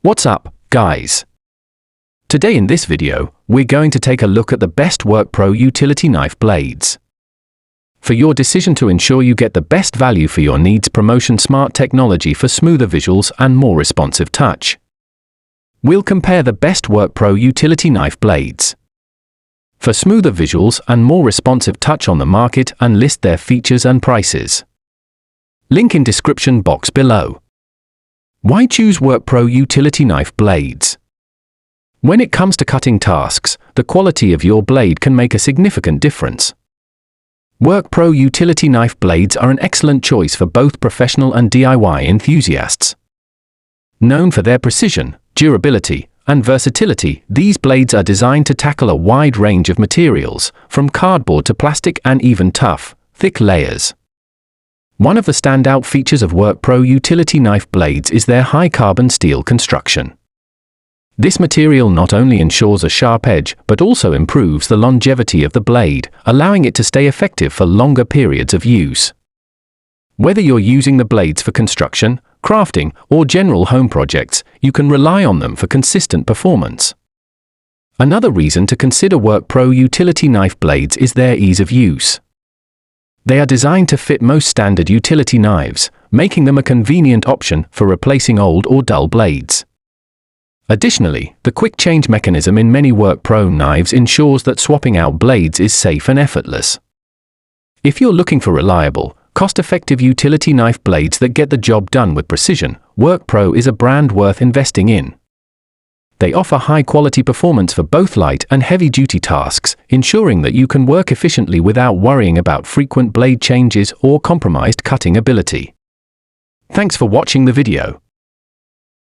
What's up, guys? Today in this video, we're going to take a look at the best Workpro Utility Knife Blades. For your decision to ensure you get the best value for your needs, promotion smart technology for smoother visuals and more responsive touch. We'll compare the best Workpro Utility Knife Blades for smoother visuals and more responsive touch on the market and list their features and prices. Link in description box below. Why choose Workpro Utility Knife Blades? When it comes to cutting tasks, the quality of your blade can make a significant difference. Workpro Utility Knife Blades are an excellent choice for both professional and DIY enthusiasts. Known for their precision, durability, and versatility, these blades are designed to tackle a wide range of materials, from cardboard to plastic and even tough, thick layers. One of the standout features of Workpro Utility Knife Blades is their high carbon steel construction. This material not only ensures a sharp edge but also improves the longevity of the blade, allowing it to stay effective for longer periods of use. Whether you're using the blades for construction, crafting, or general home projects, you can rely on them for consistent performance. Another reason to consider Workpro Utility Knife Blades is their ease of use. They are designed to fit most standard utility knives, making them a convenient option for replacing old or dull blades. Additionally, the quick change mechanism in many Workpro knives ensures that swapping out blades is safe and effortless. If you're looking for reliable, cost-effective utility knife blades that get the job done with precision, Workpro is a brand worth investing in. They offer high-quality performance for both light and heavy-duty tasks, ensuring that you can work efficiently without worrying about frequent blade changes or compromised cutting ability. Thanks for watching the video.